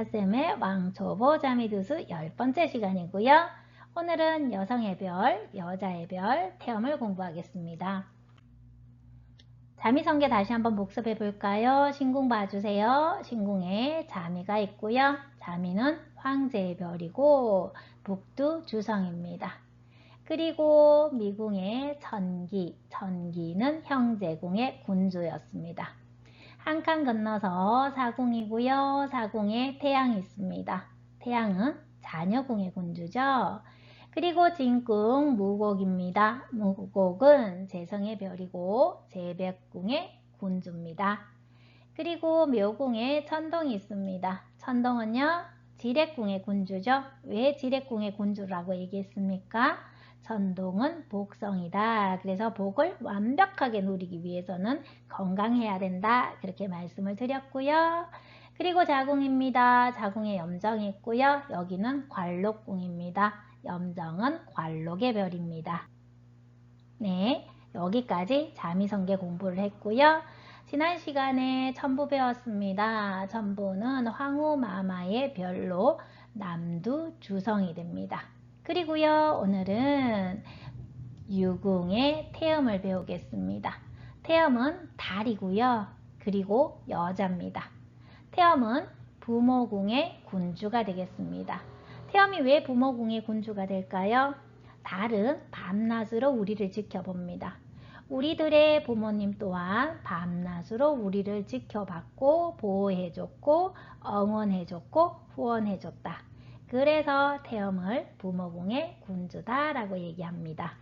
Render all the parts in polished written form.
이하쌤의 왕초보 자미두수 10번째 시간이고요. 오늘은 여성의 별, 여자의 별, 태음을 공부하겠습니다. 자미성계 다시 한번 복습해 볼까요? 신궁 봐주세요. 신궁에 자미가 있고요. 자미는 황제의 별이고 북두 주성입니다. 그리고 미궁에 천기, 천기는 형제궁의 군주였습니다. 한 칸 건너서 사궁이고요. 사궁에 태양이 있습니다. 태양은 자녀궁의 군주죠. 그리고 진궁 무곡입니다. 무곡은 재성의 별이고 재백궁의 군주입니다. 그리고 묘궁에 천동이 있습니다. 천동은요, 지략궁의 군주죠. 왜 지략궁의 군주라고 얘기했습니까? 천동은 복성이다. 그래서 복을 완벽하게 누리기 위해서는 건강해야 된다. 그렇게 말씀을 드렸고요. 그리고 자궁입니다. 자궁에 염정이 있고요. 여기는 관록궁입니다. 염정은 관록의 별입니다. 네, 여기까지 자미성계 공부를 했고요. 지난 시간에 천부 배웠습니다. 천부는 황후마마의 별로 남두 주성이 됩니다. 그리고요, 오늘은 유궁의 태음을 배우겠습니다. 태음은 달이고요. 그리고 여자입니다. 태음은 부모궁의 군주가 되겠습니다. 태음이 왜 부모궁의 군주가 될까요? 달은 밤낮으로 우리를 지켜봅니다. 우리들의 부모님 또한 밤낮으로 우리를 지켜봤고 보호해줬고 응원해줬고 후원해줬다. 그래서 태음을 부모궁의 군주다라고 얘기합니다.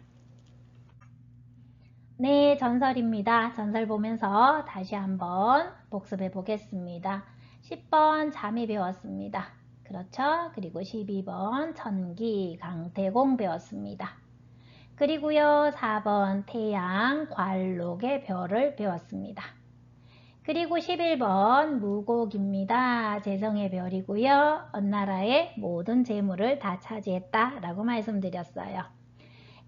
네, 전설입니다. 전설 보면서 다시 한번 복습해 보겠습니다. 10번 잠이 배웠습니다. 그렇죠? 그리고 12번 천기, 강태공 배웠습니다. 그리고요, 4번 태양, 관록의 별을 배웠습니다. 그리고 11번 무곡입니다. 재성의 별이고요. 언나라의 모든 재물을 다 차지했다 라고 말씀드렸어요.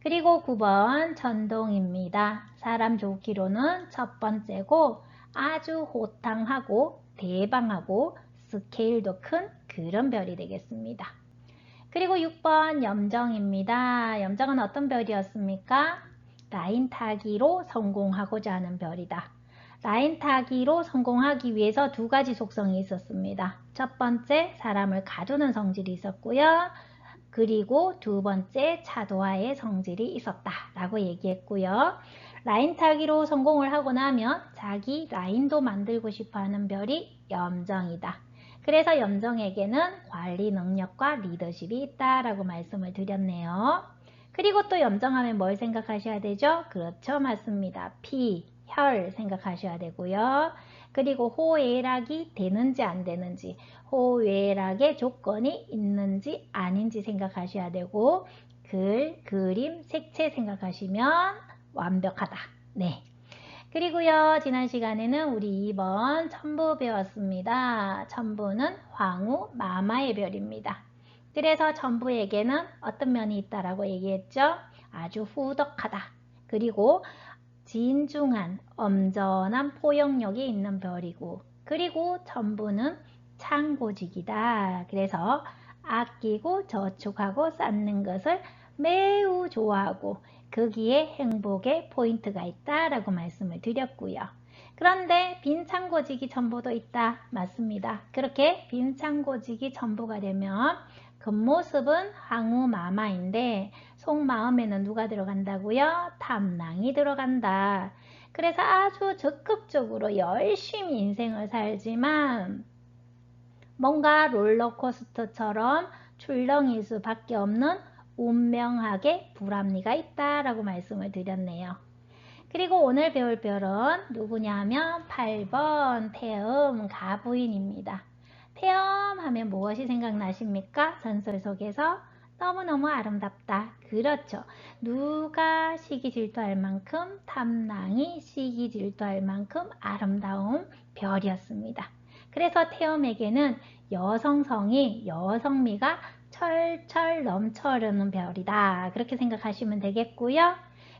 그리고 9번 천동입니다. 사람 좋기로는 첫 번째고 아주 호탕하고 대방하고 스케일도 큰 그런 별이 되겠습니다. 그리고 6번 염정입니다. 염정은 어떤 별이었습니까? 라인 타기로 성공하고자 하는 별이다. 라인 타기로 성공하기 위해서 두 가지 속성이 있었습니다. 첫 번째, 사람을 가두는 성질이 있었고요. 그리고 두 번째, 차도하의 성질이 있었다 라고 얘기했고요. 라인 타기로 성공을 하고 나면 자기 라인도 만들고 싶어 하는 별이 염정이다. 그래서 염정에게는 관리 능력과 리더십이 있다라고 말씀을 드렸네요. 그리고 또 염정하면 뭘 생각하셔야 되죠? 그렇죠, 맞습니다. 피, 혈 생각하셔야 되고요. 그리고 호외락이 되는지 안 되는지, 호외락의 조건이 있는지 아닌지 생각하셔야 되고, 글, 그림, 색채 생각하시면 완벽하다. 네. 그리고요, 지난 시간에는 우리 2번 천부 배웠습니다. 천부는 황후 마마의 별입니다. 그래서 천부에게는 어떤 면이 있다라고 얘기했죠? 아주 후덕하다. 그리고 진중한 엄전한 포용력이 있는 별이고, 그리고 천부는 창고직이다. 그래서 아끼고 저축하고 쌓는 것을 매우 좋아하고 거기에 행복의 포인트가 있다라고 말씀을 드렸고요. 그런데 빈창고직이 천부도 있다. 맞습니다. 그렇게 빈창고직이 천부가 되면 겉모습은 황후마마인데 속마음에는 누가 들어간다고요? 탐낭이 들어간다. 그래서 아주 적극적으로 열심히 인생을 살지만 뭔가 롤러코스터처럼 출렁일 수밖에 없는 운명하게 불합리가 있다라고 말씀을 드렸네요. 그리고 오늘 배울 별은 누구냐 하면 8번 태음 가부인입니다. 태음 하면 무엇이 생각나십니까? 전설 속에서 너무너무 아름답다. 그렇죠. 누가 시기 질투할 만큼 탐낭이 시기 질투할 만큼 아름다운 별이었습니다. 그래서 태음에게는 여성성이, 여성미가 철철 넘쳐흐르는 별이다. 그렇게 생각하시면 되겠고요.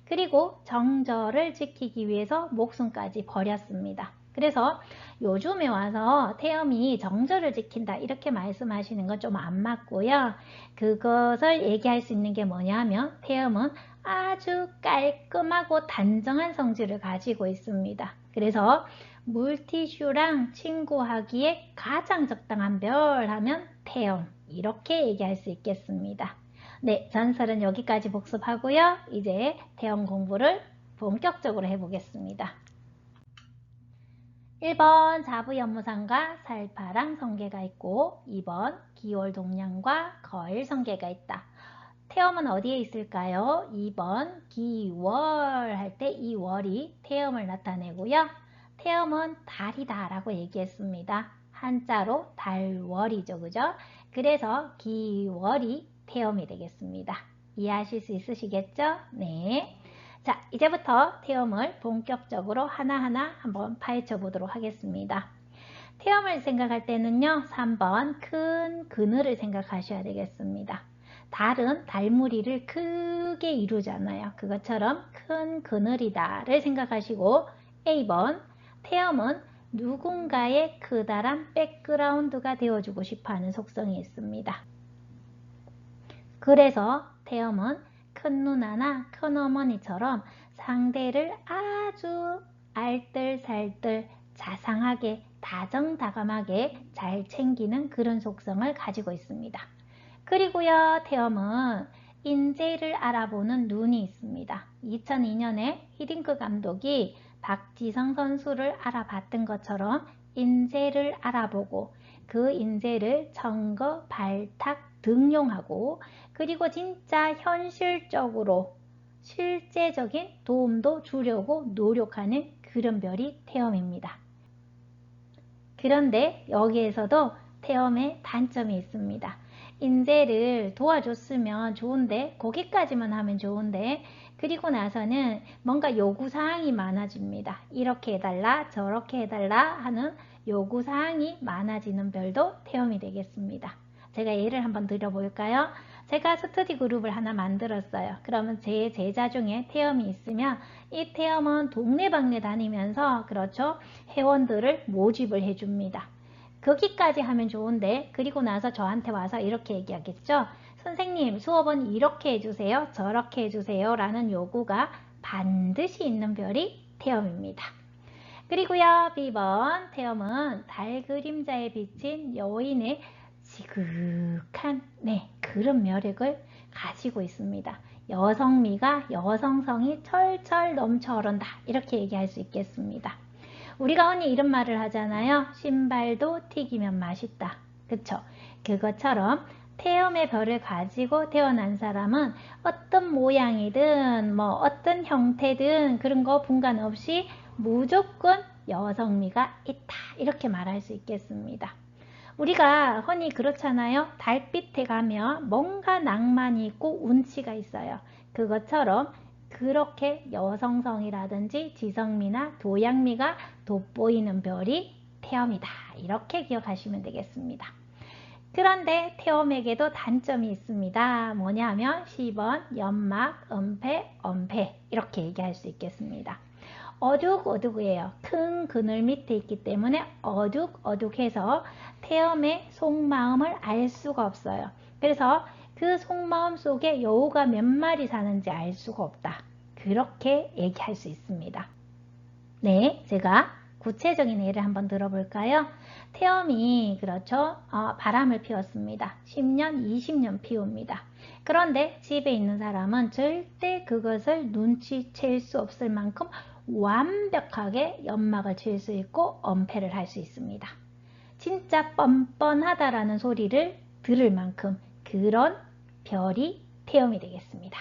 그리고 정절을 지키기 위해서 목숨까지 버렸습니다. 그래서 요즘에 와서 태음이 정절을 지킨다 이렇게 말씀하시는 건 좀 안 맞고요. 그것을 얘기할 수 있는 게 뭐냐면 태음은 아주 깔끔하고 단정한 성질을 가지고 있습니다. 그래서 물티슈랑 친구하기에 가장 적당한 별 하면 태음 이렇게 얘기할 수 있겠습니다. 네, 전설은 여기까지 복습하고요. 이제 태음 공부를 본격적으로 해보겠습니다. 1번 자부연무상과 살파랑 성게가 있고 2번 기월동량과 거일성게가 있다. 태음은 어디에 있을까요? 2번 기월 할 때 이 월이 태음을 나타내고요. 태음은 달이다 라고 얘기했습니다. 한자로 달월이죠. 그죠? 그래서 기월이 태음이 되겠습니다. 이해하실 수 있으시겠죠? 네. 자, 이제부터 태음을 본격적으로 하나하나 한번 파헤쳐 보도록 하겠습니다. 태음을 생각할 때는요, 3번 큰 그늘을 생각하셔야 되겠습니다. 달은 달무리를 크게 이루잖아요. 그것처럼 큰 그늘이다를 생각하시고 A번 태음은 누군가의 크다란 백그라운드가 되어주고 싶어하는 속성이 있습니다. 그래서 태음은 큰 누나나 큰 어머니처럼 상대를 아주 알뜰살뜰 자상하게 다정다감하게 잘 챙기는 그런 속성을 가지고 있습니다. 그리고요 태음은 인재를 알아보는 눈이 있습니다. 2002년에 히딩크 감독이 박지성 선수를 알아봤던 것처럼 인재를 알아보고 그 인재를 청거, 발탁, 등용하고 그리고 진짜 현실적으로 실제적인 도움도 주려고 노력하는 그런 별이 태음입니다. 그런데 여기에서도 태음의 단점이 있습니다. 인재를 도와줬으면 좋은데 거기까지만 하면 좋은데 그리고 나서는 뭔가 요구사항이 많아집니다. 이렇게 해달라 저렇게 해달라 하는 요구사항이 많아지는 별도 태음이 되겠습니다. 제가 예를 한번 들어볼까요? 제가 스터디 그룹을 하나 만들었어요. 그러면 제 제자 중에 태음이 있으면 이 태음은 동네방네 다니면서 그렇죠 회원들을 모집을 해줍니다. 거기까지 하면 좋은데 그리고 나서 저한테 와서 이렇게 얘기하겠죠. 선생님 수업은 이렇게 해주세요 저렇게 해주세요 라는 요구가 반드시 있는 별이 태음입니다. 그리고요 B번 태음은 달 그림자에 비친 여인의 지극한 그런 매력을 가지고 있습니다. 여성미가 여성성이 철철 넘쳐 흐른다 이렇게 얘기할 수 있겠습니다. 우리가 흔히 이런 말을 하잖아요. 신발도 튀기면 맛있다. 그쵸? 그것처럼 태음의 별을 가지고 태어난 사람은 어떤 모양이든 뭐 어떤 형태든 그런 거 분간 없이 무조건 여성미가 있다 이렇게 말할 수 있겠습니다. 우리가 흔히 그렇잖아요. 달빛에 가면 뭔가 낭만이 있고 운치가 있어요. 그것처럼 그렇게 여성성이라든지 지성미나 도양미가 돋보이는 별이 태음이다. 이렇게 기억하시면 되겠습니다. 그런데 태음에게도 단점이 있습니다. 뭐냐면 10번 연막, 은폐, 엄폐 이렇게 얘기할 수 있겠습니다. 어둑어둑해요. 큰 그늘 밑에 있기 때문에 어둑어둑해서 태음의 속마음을 알 수가 없어요. 그래서 그 속마음 속에 여우가 몇 마리 사는지 알 수가 없다. 그렇게 얘기할 수 있습니다. 네, 제가 구체적인 예를 한번 들어볼까요? 태음이 그렇죠? 바람을 피웠습니다. 10년, 20년 피웁니다. 그런데 집에 있는 사람은 절대 그것을 눈치챌 수 없을 만큼 완벽하게 연막을 칠 수 있고 엄폐를 할 수 있습니다. 진짜 뻔뻔하다라는 소리를 들을 만큼 그런 별이 태음이 되겠습니다.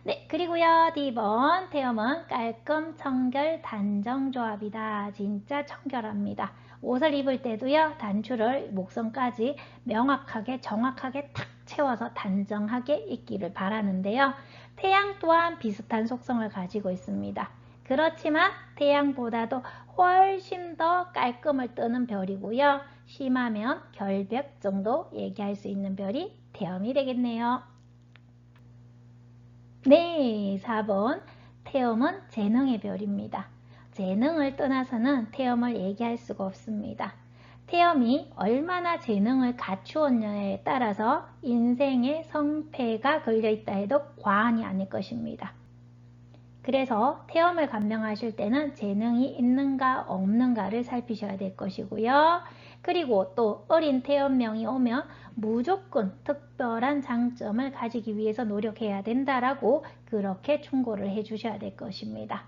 네, 그리고요 D번 태음은 깔끔 청결 단정 조합이다. 진짜 청결합니다. 옷을 입을 때도요 단추를 목선까지 명확하게 정확하게 탁 채워서 단정하게 입기를 바라는데요. 태양 또한 비슷한 속성을 가지고 있습니다. 그렇지만 태양보다도 훨씬 더 깔끔을 뜨는 별이고요. 심하면 결벽 정도 얘기할 수 있는 별이 태음이 되겠네요. 네, 4번 태음은 재능의 별입니다. 재능을 떠나서는 태엄을 얘기할 수가 없습니다. 태엄이 얼마나 재능을 갖추었냐에 따라서 인생의 성패가 걸려있다 해도 과언이 아닐 것입니다. 그래서 태엄을 감명하실 때는 재능이 있는가 없는가를 살피셔야 될 것이고요. 그리고 또 어린 태엄명이 오면 무조건 특별한 장점을 가지기 위해서 노력해야 된다라고 그렇게 충고를 해 주셔야 될 것입니다.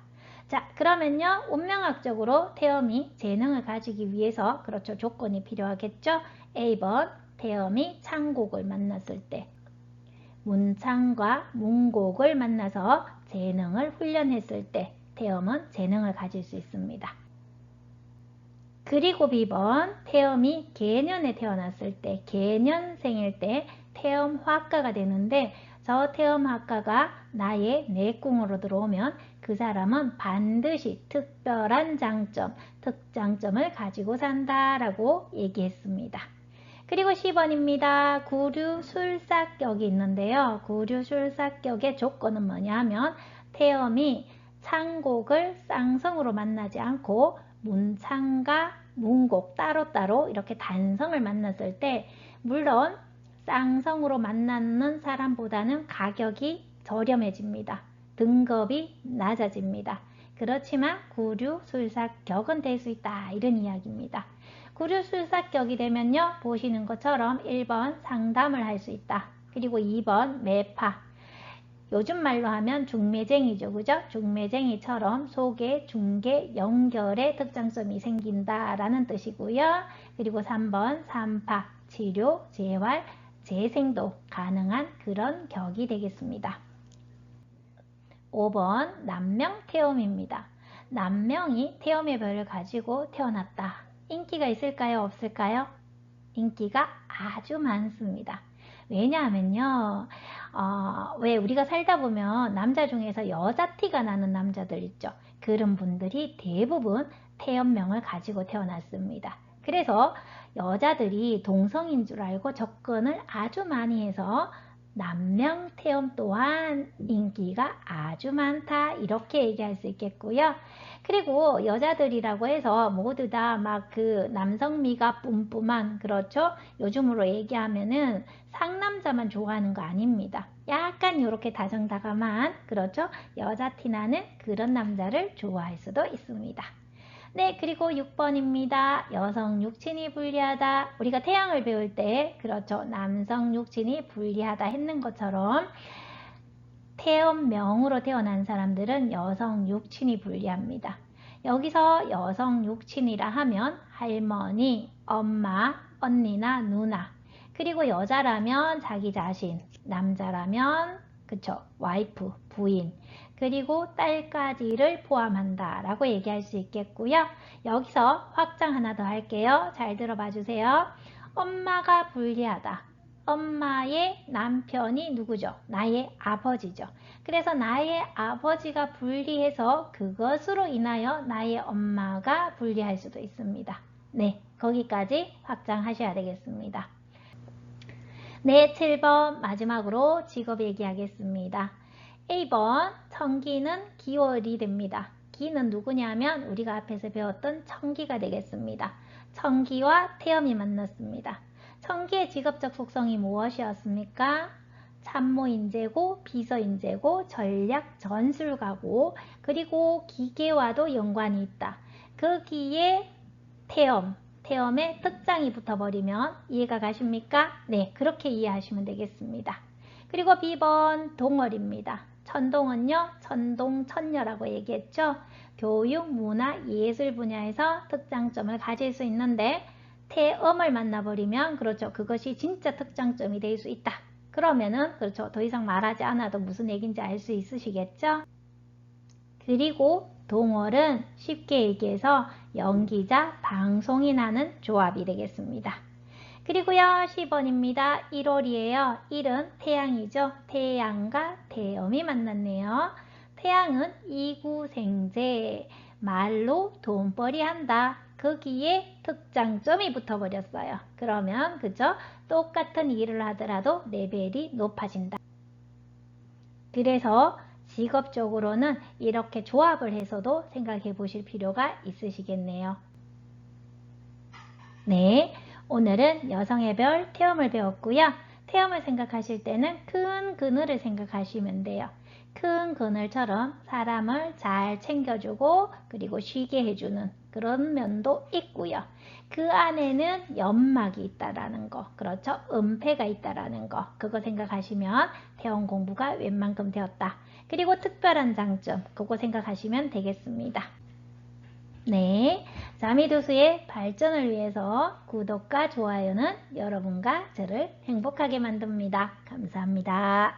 자, 그러면요, 운명학적으로 태엄이 재능을 가지기 위해서 그렇죠, 조건이 필요하겠죠. A번, 태엄이 창곡을 만났을 때, 문창과 문곡을 만나서 재능을 훈련했을 때 태엄은 재능을 가질 수 있습니다. 그리고 B번, 태엄이 개년에 태어났을 때, 개년생일 때 태엄화가가 되는데, 저 태엄화가가 나의 내궁으로 들어오면 그 사람은 반드시 특별한 장점, 특장점을 가지고 산다라고 얘기했습니다. 그리고 10번입니다. 구류술사격이 있는데요. 구류술사격의 조건은 뭐냐 하면 태엄이 창곡을 쌍성으로 만나지 않고 문창과 문곡 따로따로 이렇게 단성을 만났을 때, 물론 쌍성으로 만나는 사람보다는 가격이 저렴해집니다. 등급이 낮아집니다. 그렇지만 구류술사격은 될 수 있다, 이런 이야기입니다. 구류술사격이 되면요, 보시는 것처럼 1번 상담을 할 수 있다. 그리고 2번 매파, 요즘 말로 하면 중매쟁이죠, 그죠? 중매쟁이처럼 소개, 중개, 연결의 특장점이 생긴다라는 뜻이고요. 그리고 3번 삼파, 치료, 재활, 재생도 가능한 그런 격이 되겠습니다. 5번 남명태엄입니다. 남명이 태엄의 별을 가지고 태어났다. 인기가 있을까요? 없을까요? 인기가 아주 많습니다. 왜냐하면요, 왜 우리가 살다 보면 남자 중에서 여자 티가 나는 남자들 있죠. 그런 분들이 대부분 태엄명을 가지고 태어났습니다. 그래서 여자들이 동성인 줄 알고 접근을 아주 많이 해서 남명태엄 또한 인기가 아주 많다, 이렇게 얘기할 수 있겠고요. 그리고 여자들이라고 해서 모두 다 막 그 남성미가 뿜뿜한, 그렇죠, 요즘으로 얘기하면은 상남자만 좋아하는 거 아닙니다. 약간 이렇게 다정다감한, 그렇죠, 여자 티나는 그런 남자를 좋아할 수도 있습니다. 네, 그리고 6번입니다. 여성 육친이 불리하다. 우리가 태양을 배울 때, 그렇죠, 남성 육친이 불리하다 했는 것처럼 태엄명으로 태어난 사람들은 여성 육친이 불리합니다. 여기서 여성 육친이라 하면 할머니, 엄마, 언니나 누나, 그리고 여자라면 자기 자신, 남자라면 그쵸, 와이프, 부인, 그리고 딸까지를 포함한다 라고 얘기할 수 있겠고요. 여기서 확장 하나 더 할게요. 잘 들어봐 주세요. 엄마가 불리하다. 엄마의 남편이 누구죠? 나의 아버지죠. 그래서 나의 아버지가 불리해서 그것으로 인하여 나의 엄마가 불리할 수도 있습니다. 네, 거기까지 확장하셔야 되겠습니다. 네, 7번 마지막으로 직업 얘기하겠습니다. A번, 청기는 기월이 됩니다. 기는 누구냐면 우리가 앞에서 배웠던 청기가 되겠습니다. 청기와 태엄이 만났습니다. 청기의 직업적 속성이 무엇이었습니까? 참모인재고, 비서인재고, 전략 전술가고, 그리고 기계와도 연관이 있다. 그 기에 태엄의 특장이 붙어버리면 이해가 가십니까? 네, 그렇게 이해하시면 되겠습니다. 그리고 B번 동월입니다. 천동은요, 천동, 천녀라고 얘기했죠. 교육, 문화, 예술 분야에서 특장점을 가질 수 있는데 태엄을 만나버리면, 그렇죠, 그것이 진짜 특장점이 될 수 있다. 그러면은, 그렇죠, 더 이상 말하지 않아도 무슨 얘기인지 알 수 있으시겠죠? 그리고 동월은 쉽게 얘기해서 연기자, 방송인 하는 조합이 되겠습니다. 그리고요, 10번입니다. 1월이에요. 1은 태양이죠. 태양과 태엄이 만났네요. 태양은 이구생제, 말로 돈벌이 한다. 거기에 특장점이 붙어버렸어요. 그러면 그죠? 똑같은 일을 하더라도 레벨이 높아진다. 그래서 직업적으로는 이렇게 조합을 해서도 생각해 보실 필요가 있으시겠네요. 네, 오늘은 여성의 별 태음을 배웠고요. 태음을 생각하실 때는 큰 그늘을 생각하시면 돼요. 큰 그늘처럼 사람을 잘 챙겨주고 그리고 쉬게 해주는 그런 면도 있고요. 그 안에는 연막이 있다라는 거, 그렇죠? 은폐가 있다라는 거, 그거 생각하시면 태음 공부가 웬만큼 되었다. 그리고 특별한 장점, 그거 생각하시면 되겠습니다. 네, 자미도수의 발전을 위해서 구독과 좋아요는 여러분과 저를 행복하게 만듭니다. 감사합니다.